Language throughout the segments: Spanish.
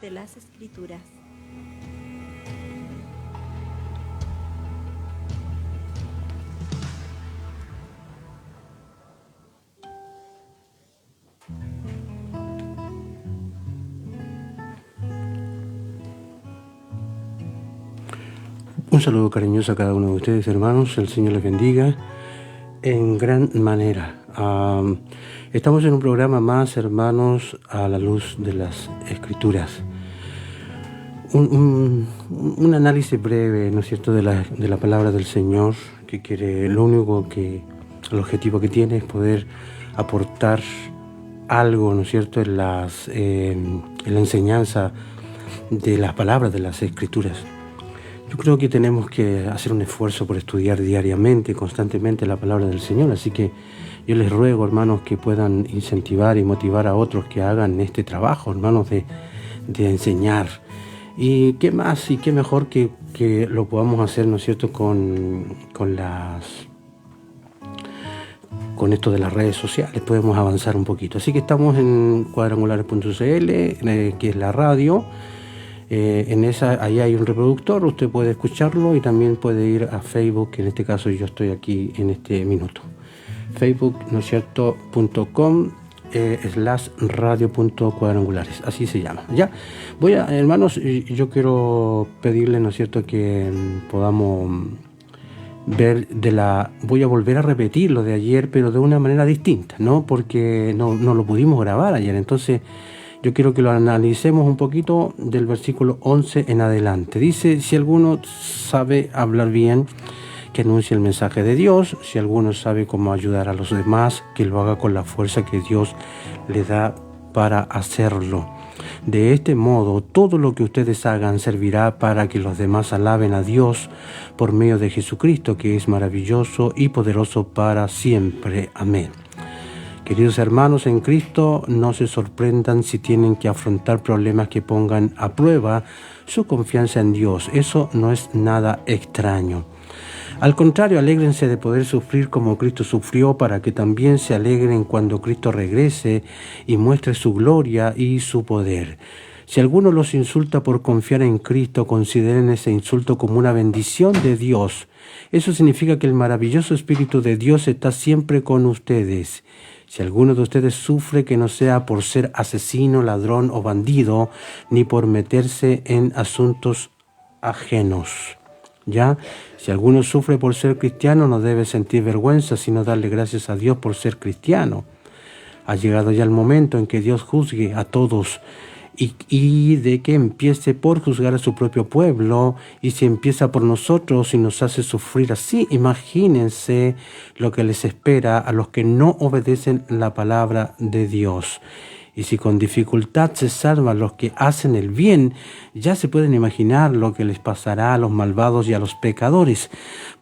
de las Escrituras. Un saludo cariñoso a cada uno de ustedes, hermanos. El Señor les bendiga en gran manera. Estamos en un programa más, hermanos, a la luz de las Escrituras. Un análisis breve, ¿no es cierto?, de la palabra del Señor, que quiere, el objetivo que tiene es poder aportar algo, ¿no es cierto?, en la enseñanza de las palabras de las Escrituras. Yo creo que tenemos que hacer un esfuerzo por estudiar diariamente, constantemente la palabra del Señor, así que yo les ruego, hermanos, que puedan incentivar y motivar a otros que hagan este trabajo, hermanos, de enseñar. Y qué más y qué mejor que lo podamos hacer, ¿no es cierto?, con esto de las redes sociales, podemos avanzar un poquito. Así que estamos en cuadrangulares.cl, que es la radio. Ahí hay un reproductor, usted puede escucharlo y también puede ir a Facebook, que en este caso yo estoy aquí en este minuto. Facebook, ¿no es cierto?, .com /radio.cuadrangulares, así se llama. Ya, hermanos, yo quiero pedirle, ¿no es cierto?, que podamos ver voy a volver a repetir lo de ayer, pero de una manera distinta, ¿no? Porque no lo pudimos grabar ayer, entonces yo quiero que lo analicemos un poquito del versículo 11 en adelante. Dice: si alguno sabe hablar bien, que anuncie el mensaje de Dios. Si alguno sabe cómo ayudar a los demás, que lo haga con la fuerza que Dios le da para hacerlo. De este modo, todo lo que ustedes hagan servirá para que los demás alaben a Dios por medio de Jesucristo, que es maravilloso y poderoso para siempre. Amén. Queridos hermanos en Cristo, no se sorprendan si tienen que afrontar problemas que pongan a prueba su confianza en Dios. Eso no es nada extraño. Al contrario, alégrense de poder sufrir como Cristo sufrió, para que también se alegren cuando Cristo regrese y muestre su gloria y su poder. Si alguno los insulta por confiar en Cristo, consideren ese insulto como una bendición de Dios. Eso significa que el maravilloso Espíritu de Dios está siempre con ustedes. Si alguno de ustedes sufre, que no sea por ser asesino, ladrón o bandido, ni por meterse en asuntos ajenos. ¿Ya? Si alguno sufre por ser cristiano, no debe sentir vergüenza, sino darle gracias a Dios por ser cristiano. Ha llegado ya el momento en que Dios juzgue a todos y de que empiece por juzgar a su propio pueblo. Y si empieza por nosotros y nos hace sufrir así, imagínense lo que les espera a los que no obedecen la palabra de Dios. Y si con dificultad se salvan los que hacen el bien, ya se pueden imaginar lo que les pasará a los malvados y a los pecadores.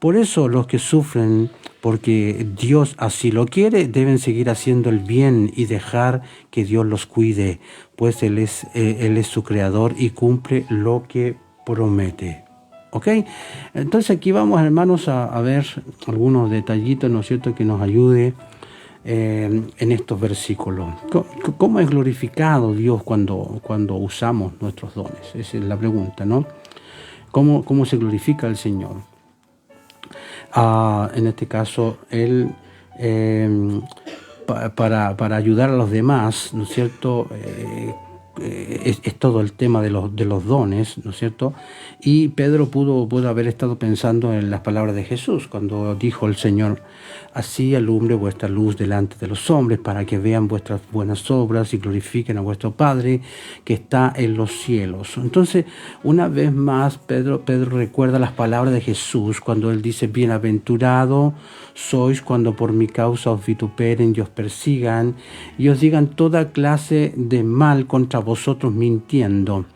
Por eso los que sufren, porque Dios así lo quiere, deben seguir haciendo el bien y dejar que Dios los cuide, pues Él es su creador y cumple lo que promete. ¿Ok? Entonces aquí vamos, hermanos, a ver algunos detallitos, ¿no es cierto?, que nos ayude en estos versículos. ¿Cómo es glorificado Dios cuando usamos nuestros dones? Esa es la pregunta, ¿no? ¿Cómo se glorifica el Señor? En este caso, Él, para ayudar a los demás, ¿no es cierto?, es todo el tema de los dones, ¿no es cierto? Y Pedro pudo haber estado pensando en las palabras de Jesús cuando dijo el Señor: así alumbre vuestra luz delante de los hombres, para que vean vuestras buenas obras y glorifiquen a vuestro Padre que está en los cielos. Entonces, una vez más, Pedro recuerda las palabras de Jesús cuando él dice: bienaventurado sois cuando por mi causa os vituperen y os persigan y os digan toda clase de mal contra vosotros mintiendo.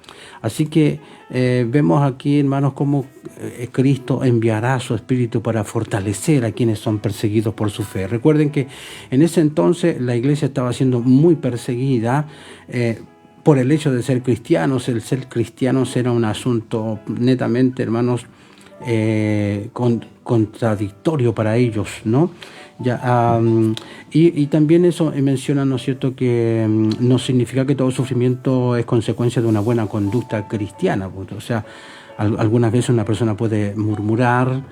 Así que vemos aquí, hermanos, cómo Cristo enviará su Espíritu para fortalecer a quienes son perseguidos por su fe. Recuerden que en ese entonces la iglesia estaba siendo muy perseguida por el hecho de ser cristianos. El ser cristianos era un asunto netamente, hermanos, contradictorio para ellos, ¿no? Ya, y también eso menciona, ¿no es cierto?, que no significa que todo sufrimiento es consecuencia de una buena conducta cristiana. Pues, o sea, algunas veces una persona puede murmurar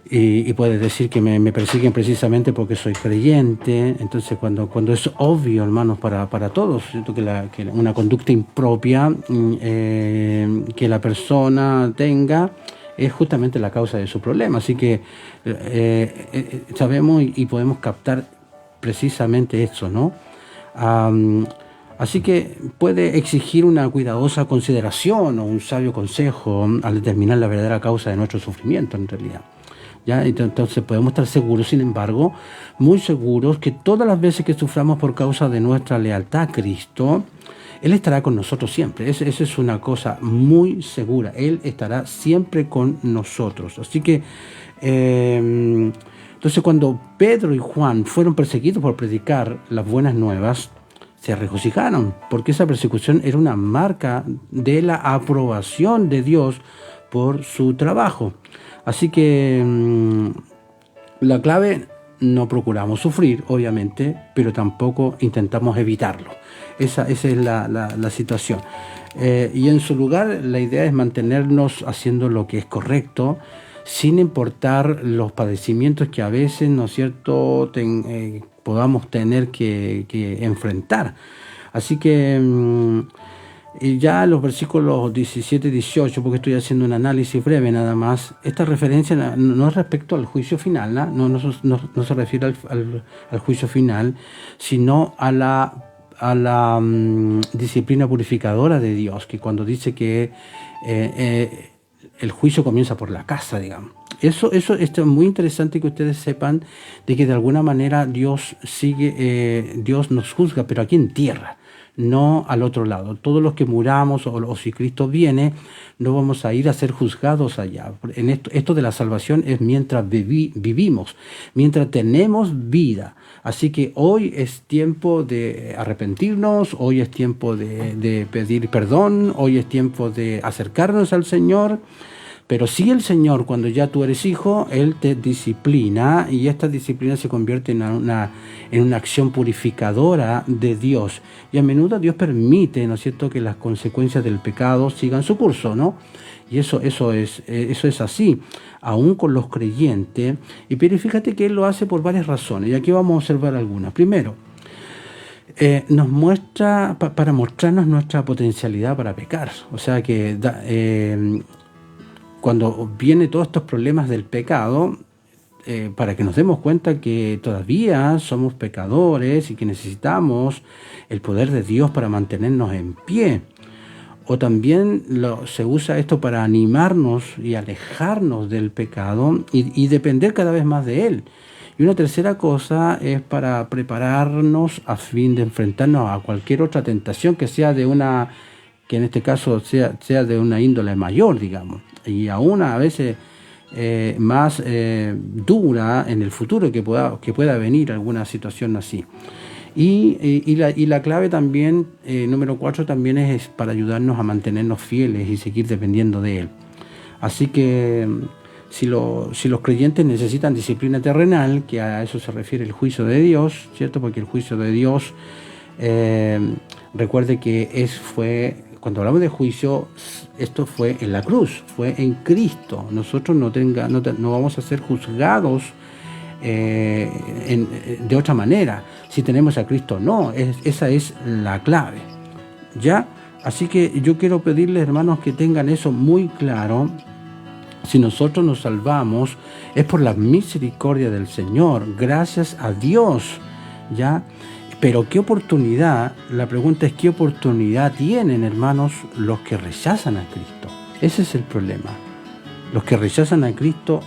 y puede decir que me persiguen precisamente porque soy creyente. Entonces, cuando es obvio, hermanos, para todos, ¿cierto?, que una conducta impropia que la persona tenga es justamente la causa de su problema. Así que sabemos y podemos captar precisamente eso, ¿no? Así que puede exigir una cuidadosa consideración o un sabio consejo al determinar la verdadera causa de nuestro sufrimiento, en realidad. ¿Ya? Entonces podemos estar seguros, sin embargo, muy seguros, que todas las veces que suframos por causa de nuestra lealtad a Cristo, Él estará con nosotros siempre. Esa es una cosa muy segura. Él estará siempre con nosotros. Así que, entonces cuando Pedro y Juan fueron perseguidos por predicar las buenas nuevas, se regocijaron, porque esa persecución era una marca de la aprobación de Dios por su trabajo. Así que la clave, no procuramos sufrir, obviamente, pero tampoco intentamos evitarlo. Esa es la situación. Y en su lugar, la idea es mantenernos haciendo lo que es correcto, sin importar los padecimientos que a veces, ¿no es cierto?, podamos tener que enfrentar. Así que y ya los versículos 17 y 18, porque estoy haciendo un análisis breve nada más, esta referencia no es respecto al juicio final, no se refiere al juicio final, sino a la disciplina purificadora de Dios, que cuando dice que el juicio comienza por la casa, digamos. Esto es muy interesante que ustedes sepan de que de alguna manera Dios nos juzga, pero aquí en tierra, no al otro lado. Todos los que muramos o si Cristo viene, no vamos a ir a ser juzgados allá. Esto de la salvación es mientras vivimos, mientras tenemos vida. Así que hoy es tiempo de arrepentirnos, hoy es tiempo de pedir perdón, hoy es tiempo de acercarnos al Señor. Pero sí, el Señor, cuando ya tú eres hijo, Él te disciplina, y esta disciplina se convierte en una acción purificadora de Dios. Y a menudo Dios permite, ¿no es cierto?, que las consecuencias del pecado sigan su curso, ¿no? Y eso es así, aún con los creyentes. Pero fíjate que Él lo hace por varias razones, y aquí vamos a observar algunas. Primero, nos muestra, para mostrarnos nuestra potencialidad para pecar. O sea que cuando vienen todos estos problemas del pecado, para que nos demos cuenta que todavía somos pecadores y que necesitamos el poder de Dios para mantenernos en pie. O también se usa esto para animarnos y alejarnos del pecado y depender cada vez más de Él. Y una tercera cosa es para prepararnos a fin de enfrentarnos a cualquier otra tentación que en este caso sea de una índole mayor, digamos, y aún a veces más dura en el futuro que pueda venir alguna situación así. Y la clave también, número 4, también es para ayudarnos a mantenernos fieles y seguir dependiendo de Él. Así que si los creyentes necesitan disciplina terrenal, que a eso se refiere el juicio de Dios, ¿cierto? Porque el juicio de Dios, recuerde que cuando hablamos de juicio, esto fue en la cruz, fue en Cristo. Nosotros no vamos a ser juzgados de otra manera, si tenemos a Cristo o no. Esa es la clave, ¿ya? Así que yo quiero pedirles, hermanos, que tengan eso muy claro. Si nosotros nos salvamos, es por la misericordia del Señor, gracias a Dios, ¿ya? Pero ¿qué oportunidad? La pregunta es, ¿qué oportunidad tienen, hermanos, los que rechazan a Cristo? Ese es el problema. Los que rechazan a Cristo,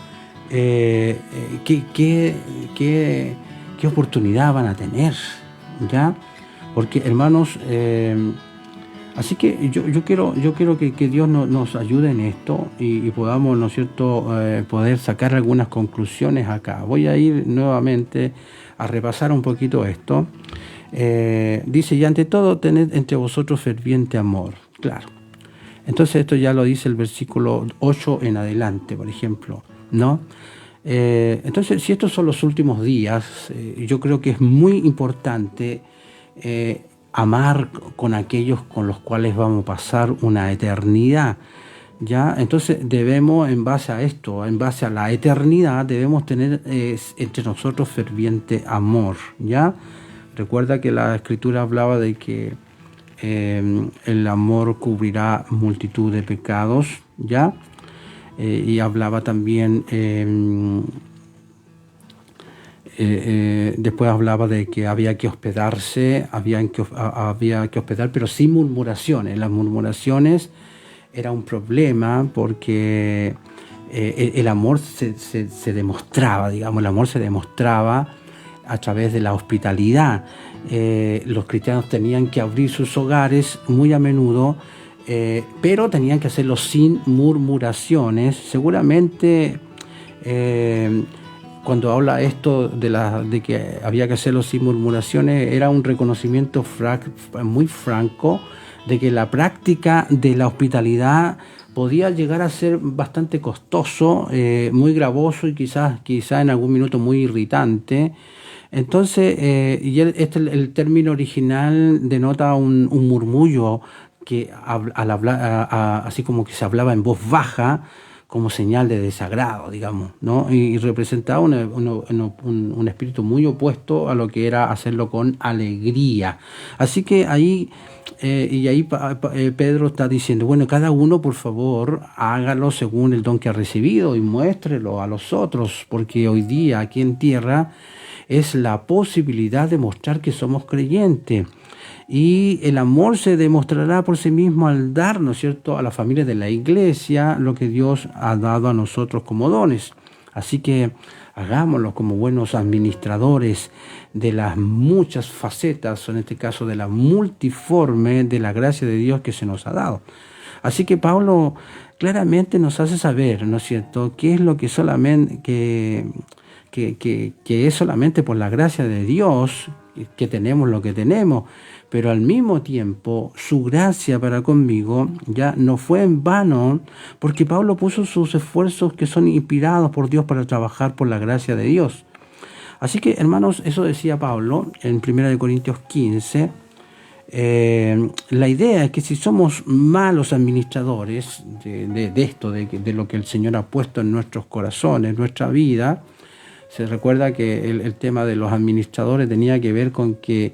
¿qué oportunidad van a tener? ¿Ya? Porque, hermanos, así que yo quiero que Dios nos ayude en esto y podamos, ¿no es cierto?, poder sacar algunas conclusiones acá. Voy a ir nuevamente a repasar un poquito esto. Dice, y ante todo tened entre vosotros ferviente amor. Claro. Entonces esto ya lo dice el versículo 8 en adelante, por ejemplo, ¿no? Entonces, si estos son los últimos días, yo creo que es muy importante amar con aquellos con los cuales vamos a pasar una eternidad. ¿Ya? Entonces debemos, en base a esto, en base a la eternidad, debemos tener entre nosotros ferviente amor. ¿Ya? Recuerda que la Escritura hablaba de que el amor cubrirá multitud de pecados. ¿Ya? Y hablaba también, después hablaba de que había que hospedarse, había que hospedar, pero sin murmuraciones. Las murmuraciones era un problema porque el amor se demostraba, digamos, el amor se demostraba a través de la hospitalidad. Los cristianos tenían que abrir sus hogares muy a menudo, pero tenían que hacerlo sin murmuraciones. Seguramente cuando habla esto de que había que hacerlo sin murmuraciones, era un reconocimiento muy franco de que la práctica de la hospitalidad podía llegar a ser bastante costoso, muy gravoso y quizás en algún minuto muy irritante. Entonces, el término original denota un murmullo que al hablar, así como que se hablaba en voz baja, como señal de desagrado, digamos, ¿no? Y representaba un espíritu muy opuesto a lo que era hacerlo con alegría. Así que ahí Pedro está diciendo, bueno, cada uno por favor hágalo según el don que ha recibido y muéstrelo a los otros, porque hoy día aquí en tierra es la posibilidad de mostrar que somos creyentes. Y el amor se demostrará por sí mismo al dar, ¿no es cierto?, a la familia de la iglesia lo que Dios ha dado a nosotros como dones. Así que hagámoslo como buenos administradores de las muchas facetas, o en este caso de la multiforme de la gracia de Dios que se nos ha dado. Así que Pablo claramente nos hace saber, ¿no es cierto?, qué es lo que solamente que es solamente por la gracia de Dios que tenemos lo que tenemos, pero al mismo tiempo su gracia para conmigo ya no fue en vano, porque Pablo puso sus esfuerzos que son inspirados por Dios para trabajar por la gracia de Dios. Así que, hermanos, eso decía Pablo en 1 Corintios 15. La idea es que si somos malos administradores de lo que el Señor ha puesto en nuestros corazones, en nuestra vida, se recuerda que el tema de los administradores tenía que ver con qué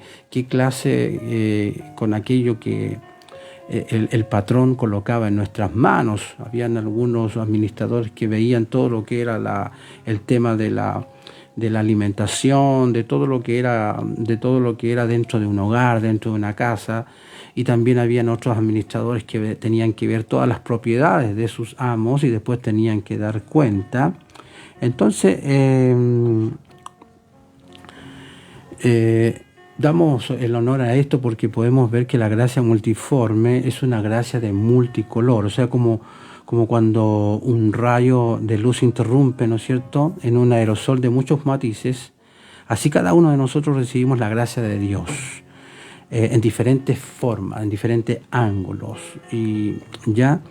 clase, con aquello que el patrón colocaba en nuestras manos. Habían algunos administradores que veían todo lo que era el tema de la alimentación, de todo lo que era dentro de un hogar, dentro de una casa, y también habían otros administradores que tenían que ver todas las propiedades de sus amos y después tenían que dar cuenta. Entonces, damos el honor a esto porque podemos ver que la gracia multiforme es una gracia de multicolor, o sea, como cuando un rayo de luz interrumpe, ¿no es cierto?, en un aerosol de muchos matices, así cada uno de nosotros recibimos la gracia de Dios en diferentes formas, en diferentes ángulos, y ya.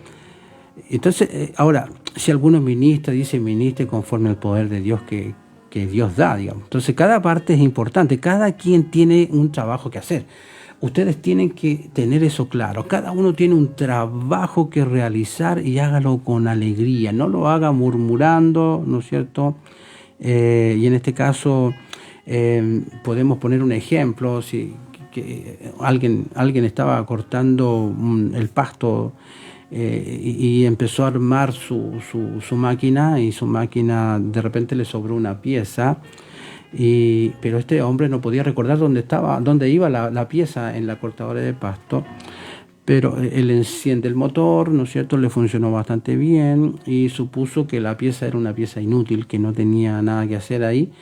Entonces, ahora, si alguno ministre conforme al poder de Dios que Dios da, digamos. Entonces, cada parte es importante, cada quien tiene un trabajo que hacer. Ustedes tienen que tener eso claro. Cada uno tiene un trabajo que realizar y hágalo con alegría. No lo haga murmurando, ¿no es cierto? Y en este caso, podemos poner un ejemplo. Que alguien estaba cortando el pasto y empezó a armar su máquina, y su máquina de repente le sobró una pieza, pero este hombre no podía recordar dónde iba la pieza en la cortadora de pasto, pero él enciende el motor, ¿no es cierto?, le funcionó bastante bien y supuso que la pieza era una pieza inútil, que no tenía nada que hacer ahí,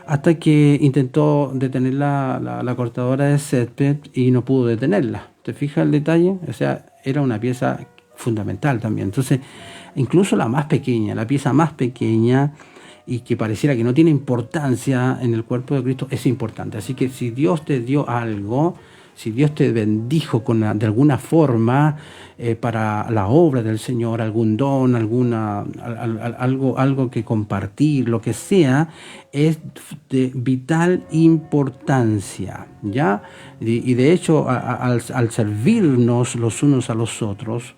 hasta que intentó detener la cortadora de césped y no pudo detenerla. ¿Te fijas el detalle? O sea, era una pieza fundamental también. Entonces, incluso la pieza más pequeña y que pareciera que no tiene importancia en el cuerpo de Cristo, es importante. Así que si Dios te dio algo, si Dios te bendijo de alguna forma para la obra del Señor, algún don, algo que compartir, lo que sea, es de vital importancia, ¿ya? Y de hecho, al servirnos los unos a los otros,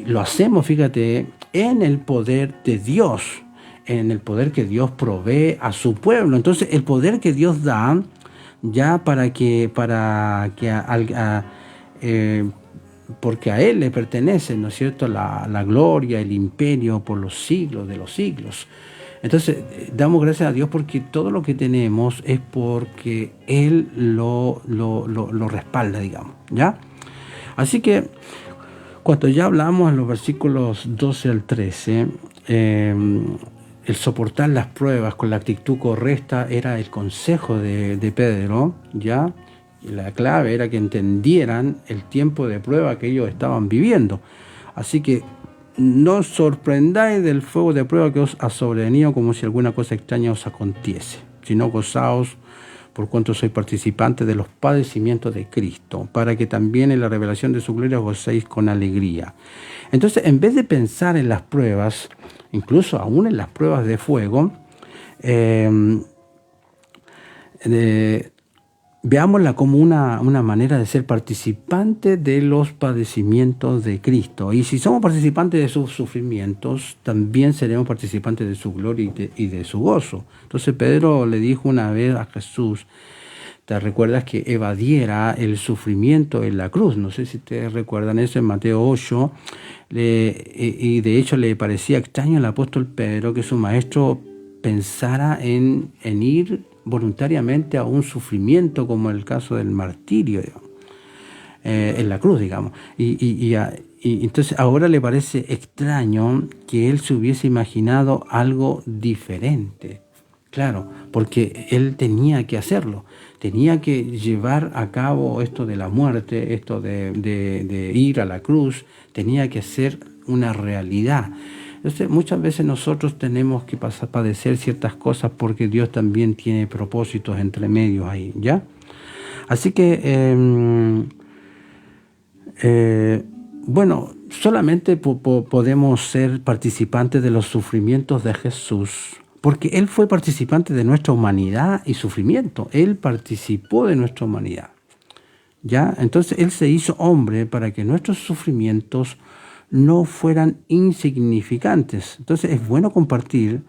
lo hacemos, fíjate, en el poder de Dios, en el poder que Dios provee a su pueblo. Entonces, el poder que Dios da, ya porque a Él le pertenece, ¿no es cierto?, la gloria, el imperio por los siglos de los siglos. Entonces, damos gracias a Dios porque todo lo que tenemos es porque Él lo respalda, digamos, ¿ya? Así que, cuando ya hablamos en los versículos 12 al 13, el soportar las pruebas con la actitud correcta era el consejo de Pedro, ¿ya? Y la clave era que entendieran el tiempo de prueba que ellos estaban viviendo. Así que no os sorprendáis del fuego de prueba que os ha sobrevenido como si alguna cosa extraña os aconteciese, sino gozaos por cuanto sois participantes de los padecimientos de Cristo, para que también en la revelación de su gloria os gocéis con alegría. Entonces, en vez de pensar en las pruebas, incluso aún en las pruebas de fuego, veámosla como una manera de ser participantes de los padecimientos de Cristo. Y si somos participantes de sus sufrimientos, también seremos participantes de su gloria y de su gozo. Entonces Pedro le dijo una vez a Jesús, ¿te recuerdas que evadiera el sufrimiento en la cruz? No sé si te recuerdan eso en Mateo 8. Y de hecho le parecía extraño al apóstol Pedro que su maestro pensara en ir voluntariamente a un sufrimiento como el caso del martirio, digamos, en la cruz, digamos. Y entonces ahora le parece extraño que él se hubiese imaginado algo diferente. Claro, porque él tenía que hacerlo, tenía que llevar a cabo esto de la muerte, esto de ir a la cruz, tenía que ser una realidad. Entonces, muchas veces nosotros tenemos que padecer ciertas cosas porque Dios también tiene propósitos entre medios ahí, ¿ya? Así que, bueno, solamente podemos ser participantes de los sufrimientos de Jesús, porque Él fue participante de nuestra humanidad y sufrimiento. Él participó de nuestra humanidad, ¿ya? Entonces, Él se hizo hombre para que nuestros sufrimientos no fueran insignificantes. Entonces es bueno compartir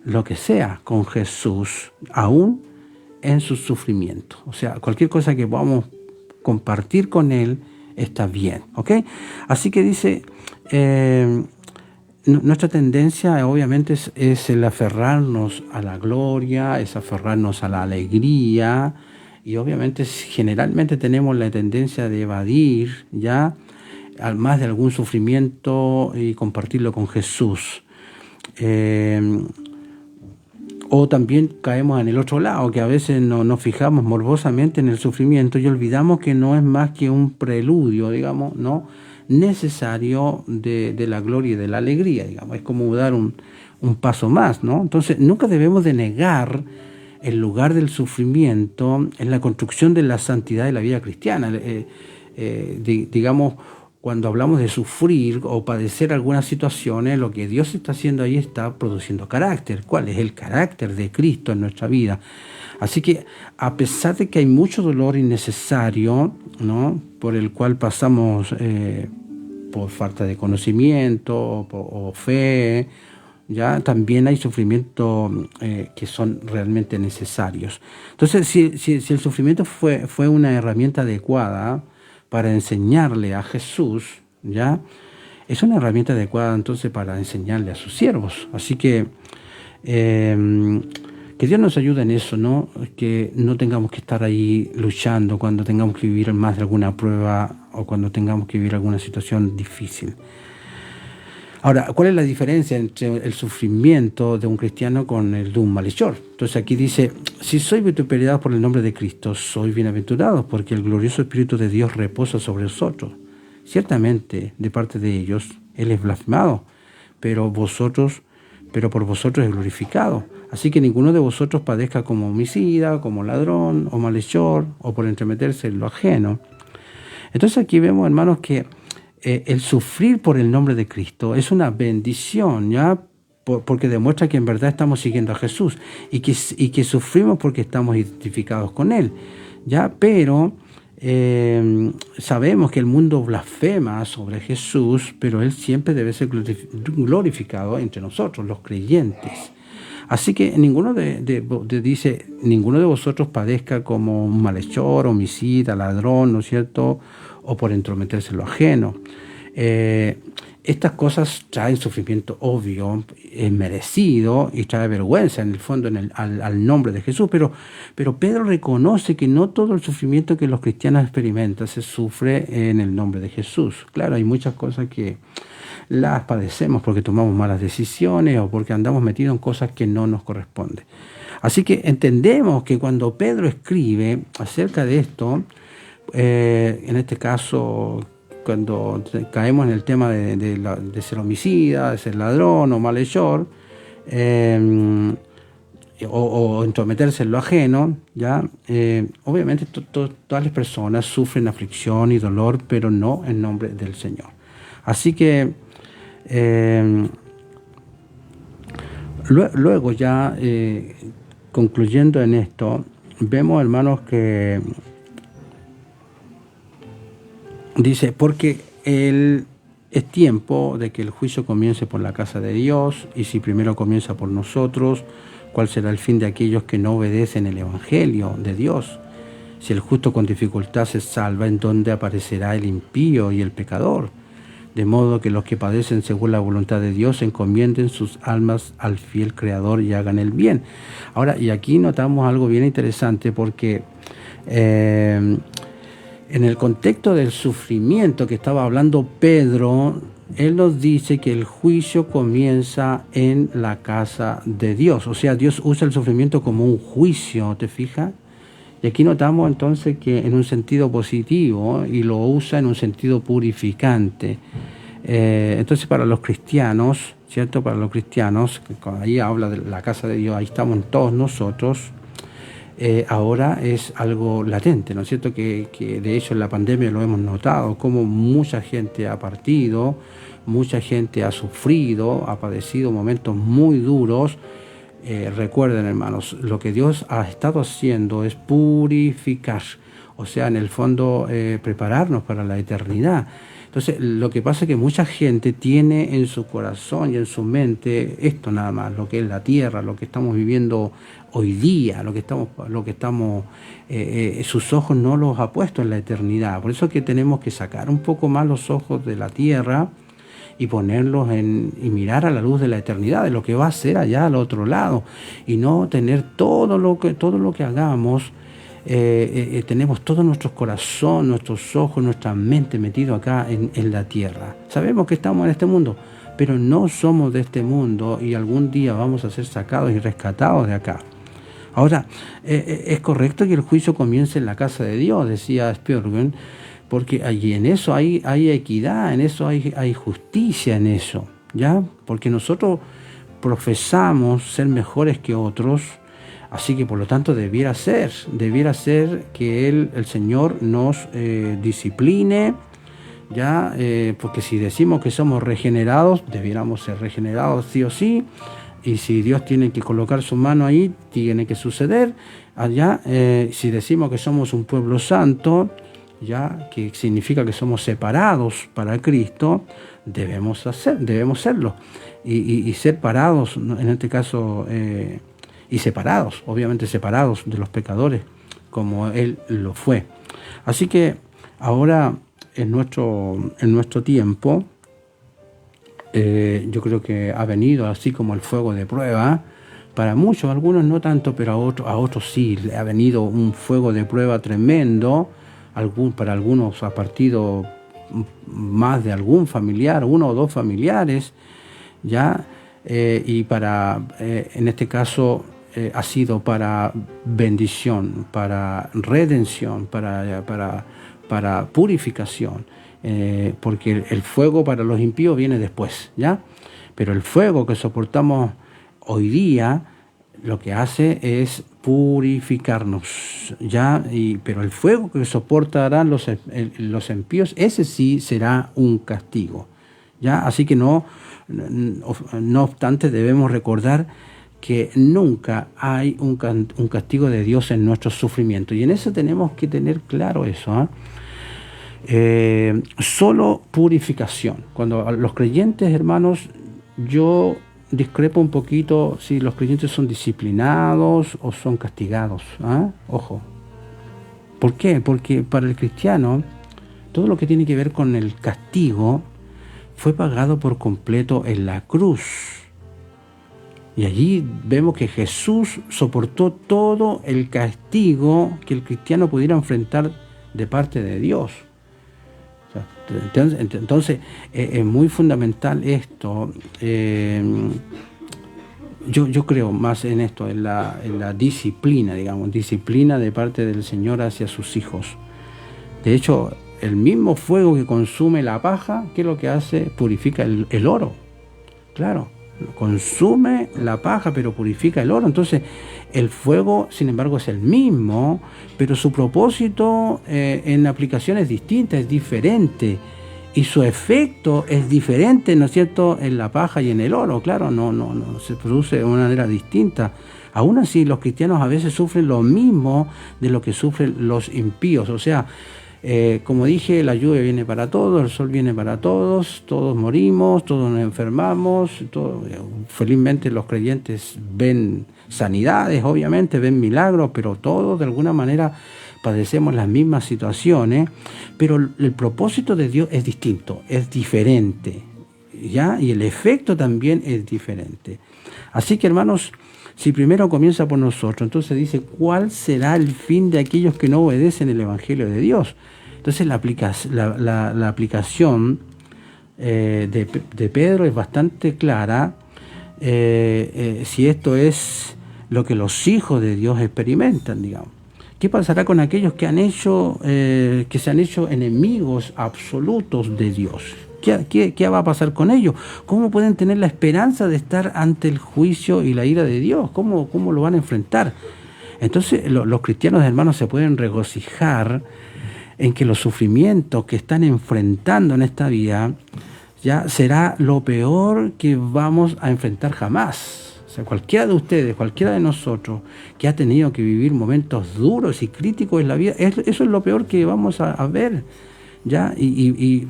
lo que sea con Jesús, aún en sus sufrimientos. O sea, cualquier cosa que podamos compartir con Él está bien, ¿ok? Así que dice, nuestra tendencia obviamente es el aferrarnos a la gloria, es aferrarnos a la alegría, y obviamente generalmente tenemos la tendencia de evadir, ¿ya?, al más de algún sufrimiento y compartirlo con Jesús. O también caemos en el otro lado, que a veces nos fijamos morbosamente en el sufrimiento y olvidamos que no es más que un preludio, digamos, ¿no?, necesario de la gloria y de la alegría, digamos. Es como dar un paso más, ¿no? Entonces, nunca debemos de negar el lugar del sufrimiento en la construcción de la santidad de la vida cristiana. Digamos, cuando hablamos de sufrir o padecer algunas situaciones, lo que Dios está haciendo ahí está produciendo carácter. ¿Cuál es el carácter de Cristo en nuestra vida? Así que, a pesar de que hay mucho dolor innecesario, ¿no?, por el cual pasamos por falta de conocimiento o fe, ya también hay sufrimientos que son realmente necesarios. Entonces, si el sufrimiento fue una herramienta adecuada para enseñarle a Jesús, ¿ya?, es una herramienta adecuada entonces para enseñarle a sus siervos. Así que Dios nos ayude en eso, ¿no? Que no tengamos que estar ahí luchando cuando tengamos que vivir más de alguna prueba o cuando tengamos que vivir alguna situación difícil. Ahora, ¿cuál es la diferencia entre el sufrimiento de un cristiano con el de un malhechor? Entonces aquí dice, si sois vituperados por el nombre de Cristo, sois bienaventurados, porque el glorioso Espíritu de Dios reposa sobre vosotros. Ciertamente, de parte de ellos, Él es blasfemado, pero por vosotros es glorificado. Así que ninguno de vosotros padezca como homicida, como ladrón o malhechor, o por entremeterse en lo ajeno. Entonces aquí vemos, hermanos, que el sufrir por el nombre de Cristo es una bendición, ¿ya? Porque demuestra que en verdad estamos siguiendo a Jesús y que sufrimos porque estamos identificados con Él, ¿ya? Pero sabemos que el mundo blasfema sobre Jesús, pero Él siempre debe ser glorificado entre nosotros, los creyentes. Así que ninguno dice, ninguno de vosotros padezca como un malhechor, homicida, ladrón, ¿no es cierto?, o por entrometerse en lo ajeno. Estas cosas traen sufrimiento obvio, es merecido y trae vergüenza en el fondo al nombre de Jesús, pero Pedro reconoce que no todo el sufrimiento que los cristianos experimentan se sufre en el nombre de Jesús. Claro, hay muchas cosas que las padecemos porque tomamos malas decisiones o porque andamos metidos en cosas que no nos corresponden. Así que entendemos que cuando Pedro escribe acerca de esto, en este caso, cuando caemos en el tema de ser homicida, de ser ladrón o malhechor, o entrometerse en lo ajeno, ¿ya? Obviamente todas las personas sufren aflicción y dolor, pero no en nombre del Señor. Así que luego ya concluyendo en esto, vemos, hermanos, que dice, porque es tiempo de que el juicio comience por la casa de Dios, y si primero comienza por nosotros, ¿cuál será el fin de aquellos que no obedecen el Evangelio de Dios? Si el justo con dificultad se salva, ¿en dónde aparecerá el impío y el pecador? De modo que los que padecen según la voluntad de Dios encomienden sus almas al fiel Creador y hagan el bien. Ahora, y aquí notamos algo bien interesante, porque en el contexto del sufrimiento que estaba hablando Pedro, él nos dice que el juicio comienza en la casa de Dios. O sea, Dios usa el sufrimiento como un juicio, ¿te fijas? Y aquí notamos entonces que en un sentido positivo, y lo usa en un sentido purificante. Entonces para los cristianos, ¿cierto? Para los cristianos, cuando ahí habla de la casa de Dios, ahí estamos todos nosotros, ahora es algo latente, ¿no es cierto? Que de hecho en la pandemia lo hemos notado, como mucha gente ha partido, mucha gente ha sufrido, ha padecido momentos muy duros. Recuerden, hermanos, lo que Dios ha estado haciendo es purificar, o sea, en el fondo prepararnos para la eternidad. Entonces, lo que pasa es que mucha gente tiene en su corazón y en su mente esto nada más, lo que es la tierra, lo que estamos viviendo hoy día, sus ojos no los ha puesto en la eternidad. Por eso es que tenemos que sacar un poco más los ojos de la tierra y ponerlos y mirar a la luz de la eternidad, de lo que va a ser allá al otro lado, y no tener todo lo que hagamos. Tenemos todo nuestro corazón, nuestros ojos, nuestra mente metido acá en la tierra. Sabemos que estamos en este mundo, pero no somos de este mundo, y algún día vamos a ser sacados y rescatados de acá. Ahora, es correcto que el juicio comience en la casa de Dios, decía Spurgeon, porque allí en eso hay equidad, en eso hay justicia, en eso, ¿ya? Porque nosotros profesamos ser mejores que otros, así que por lo tanto debiera ser que el Señor nos discipline, ¿ya? Porque si decimos que somos regenerados, debiéramos ser regenerados sí o sí, y si Dios tiene que colocar su mano ahí, tiene que suceder allá. Si decimos que somos un pueblo santo, ya, que significa que somos separados para Cristo, debemos serlo, y ser parados, en este caso, y separados, obviamente separados de los pecadores, como Él lo fue. Así que ahora en nuestro tiempo, yo creo que ha venido así como el fuego de prueba. Para muchos, algunos no tanto, pero a otros sí, le ha venido un fuego de prueba tremendo. Para algunos ha partido más de algún familiar, uno o dos familiares, ¿ya? Y en este caso ha sido para bendición, para redención, para purificación, porque el fuego para los impíos viene después, ¿ya? Pero el fuego que soportamos hoy día lo que hace es purificarnos, ¿ya? Pero el fuego que soportarán los impíos, ese sí será un castigo, ¿ya? Así que no obstante, debemos recordar que nunca hay un castigo de Dios en nuestro sufrimiento. Y en eso tenemos que tener claro eso, solo purificación. Cuando los creyentes, hermanos, yo discrepo un poquito si los creyentes son disciplinados o son castigados. Ojo. ¿Por qué? Porque para el cristiano, todo lo que tiene que ver con el castigo fue pagado por completo en la cruz. Y allí vemos que Jesús soportó todo el castigo que el cristiano pudiera enfrentar de parte de Dios. Entonces es muy fundamental esto. Yo creo más en esto, en la disciplina, disciplina de parte del Señor hacia sus hijos. De hecho, el mismo fuego que consume la paja, ¿qué es lo que hace? Purifica el oro. Claro, consume la paja, pero purifica el oro. Entonces, el fuego, sin embargo, es el mismo, pero su propósito en aplicación es distinta, es diferente. Y su efecto es diferente, ¿no es cierto?, en la paja y en el oro. Claro, no se produce de una manera distinta. Aún así, los cristianos a veces sufren lo mismo de lo que sufren los impíos. O sea, como dije, la lluvia viene para todos, el sol viene para todos, todos morimos, todos nos enfermamos. Felizmente los creyentes ven sanidades, obviamente, ven milagros, pero todos de alguna manera padecemos las mismas situaciones, pero el propósito de Dios es distinto, es diferente, ¿ya? Y el efecto también es diferente. Así que, hermanos, si primero comienza por nosotros, entonces dice, ¿cuál será el fin de aquellos que no obedecen el Evangelio de Dios? Entonces la aplicación de Pedro es bastante clara, si esto es lo que los hijos de Dios experimentan, digamos. ¿Qué pasará con aquellos que se han hecho enemigos absolutos de Dios? ¿Qué va a pasar con ellos? ¿Cómo pueden tener la esperanza de estar ante el juicio y la ira de Dios? ¿Cómo lo van a enfrentar? Entonces los cristianos, hermanos, se pueden regocijar en que los sufrimientos que están enfrentando en esta vida ya será lo peor que vamos a enfrentar jamás. O sea, cualquiera de ustedes, cualquiera de nosotros que ha tenido que vivir momentos duros y críticos en la vida, eso es lo peor que vamos a ver, ¿ya? Y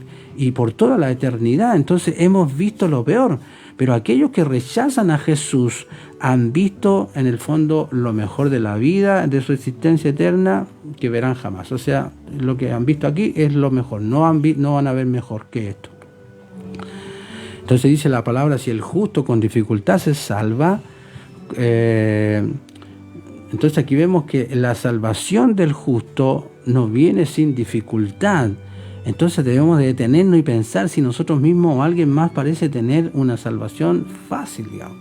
por toda la eternidad. Entonces hemos visto lo peor, pero aquellos que rechazan a Jesús han visto en el fondo lo mejor de la vida, de su existencia eterna, que verán jamás. O sea, lo que han visto aquí es lo mejor, no van a ver mejor que esto. Entonces dice la palabra, si el justo con dificultad se salva, entonces aquí vemos que la salvación del justo no viene sin dificultad. Entonces debemos de detenernos y pensar si nosotros mismos o alguien más parece tener una salvación fácil, digamos.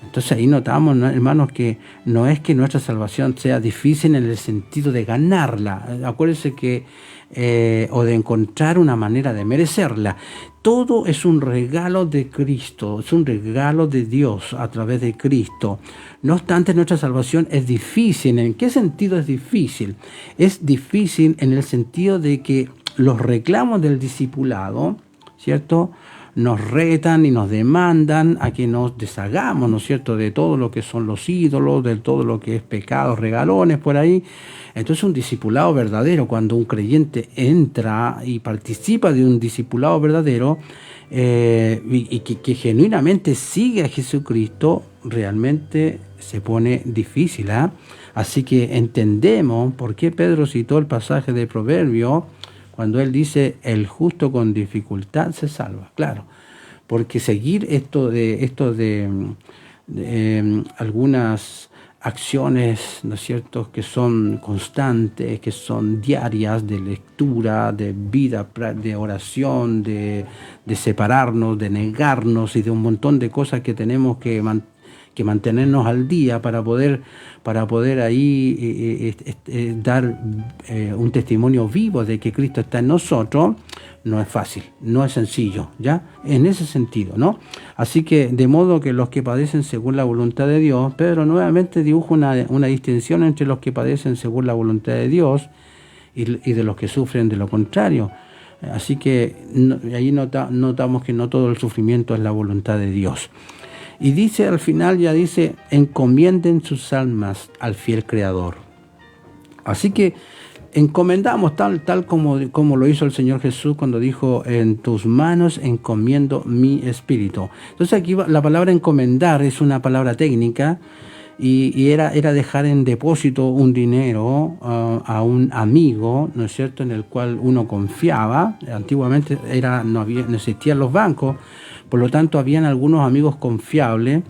Entonces ahí notamos, ¿no, hermanos, que no es que nuestra salvación sea difícil en el sentido de ganarla. Acuérdense que o de encontrar una manera de merecerla. Todo es un regalo de Cristo, es un regalo de Dios a través de Cristo. No obstante, nuestra salvación es difícil. ¿En qué sentido es difícil? Es difícil en el sentido de que los reclamos del discipulado, ¿cierto?, nos retan y nos demandan a que nos deshagamos, ¿no es cierto?, de todo lo que son los ídolos, de todo lo que es pecados, regalones por ahí. Entonces un discipulado verdadero, cuando un creyente entra y participa de un discipulado verdadero y que genuinamente sigue a Jesucristo, realmente se pone difícil, ¿eh? Así que entendemos por qué Pedro citó el pasaje de Proverbios cuando él dice, el justo con dificultad se salva. Claro, porque seguir esto de algunas acciones, ¿no es cierto?, que son constantes, que son diarias, de lectura, de vida, de oración, de separarnos, de negarnos y de un montón de cosas que tenemos que que mantenernos al día para poder ahí dar un testimonio vivo de que Cristo está en nosotros, no es fácil, no es sencillo, ¿ya? En ese sentido, ¿no? Así que, de modo que los que padecen según la voluntad de Dios, Pedro nuevamente dibuja una distinción entre los que padecen según la voluntad de Dios y de los que sufren de lo contrario. Así que ahí notamos que no todo el sufrimiento es la voluntad de Dios. Y dice al final, ya dice, encomienden sus almas al fiel Creador. Así que encomendamos tal como lo hizo el Señor Jesús cuando dijo, en tus manos encomiendo mi espíritu. Entonces aquí la palabra encomendar es una palabra técnica y era dejar en depósito un dinero a un amigo, ¿no es cierto?, en el cual uno confiaba. Antiguamente no existían los bancos, por lo tanto habían algunos amigos confiables.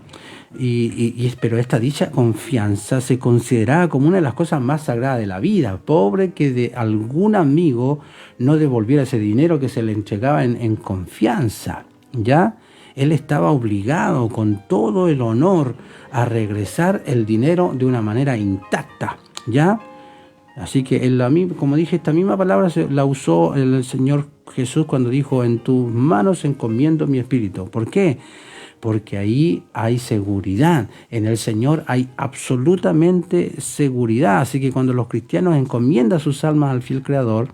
Pero esta dicha confianza se consideraba como una de las cosas más sagradas de la vida. Pobre que de algún amigo no devolviera ese dinero que se le entregaba en confianza, ¿ya? Él estaba obligado con todo el honor a regresar el dinero de una manera intacta, ¿ya? Así que, como dije, esta misma palabra la usó el Señor Jesús cuando dijo, en tus manos encomiendo mi espíritu. ¿Por qué? Porque ahí hay seguridad. En el Señor hay absolutamente seguridad. Así que cuando los cristianos encomiendan sus almas al fiel Creador,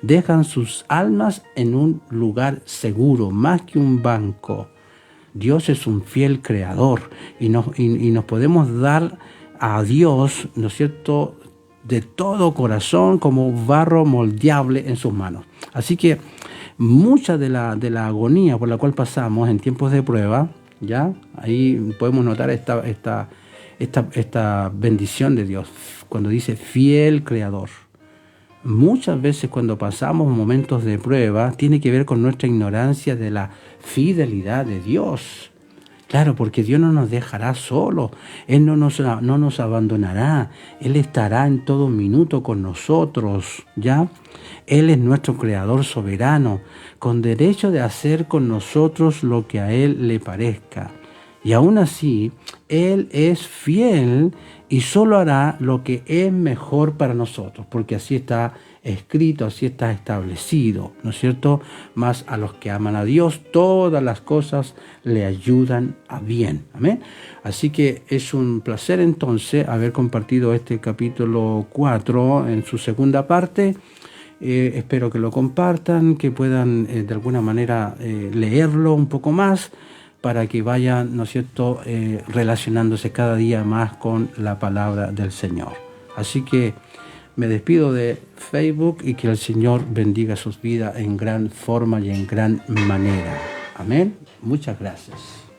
dejan sus almas en un lugar seguro, más que un banco. Dios es un fiel Creador y nos podemos dar a Dios, ¿no es cierto?, de todo corazón como barro moldeable en sus manos. Así que mucha de la agonía por la cual pasamos en tiempos de prueba, ¿ya? Ahí podemos notar esta bendición de Dios cuando dice fiel Creador. Muchas veces cuando pasamos momentos de prueba tiene que ver con nuestra ignorancia de la fidelidad de Dios. Claro, porque Dios no nos dejará solos, Él no nos abandonará, Él estará en todo minuto con nosotros, ¿ya? Él es nuestro Creador soberano, con derecho de hacer con nosotros lo que a Él le parezca. Y aún así, Él es fiel y solo hará lo que es mejor para nosotros, porque así está escrito, así está establecido, ¿no es cierto? Mas a los que aman a Dios, todas las cosas le ayudan a bien. Amén. Así que es un placer entonces haber compartido este capítulo 4 en su segunda parte. Espero que lo compartan, que puedan de alguna manera leerlo un poco más, para que vayan, ¿no es cierto?, relacionándose cada día más con la palabra del Señor. Así que me despido de Facebook y que el Señor bendiga sus vidas en gran forma y en gran manera. Amén. Muchas gracias.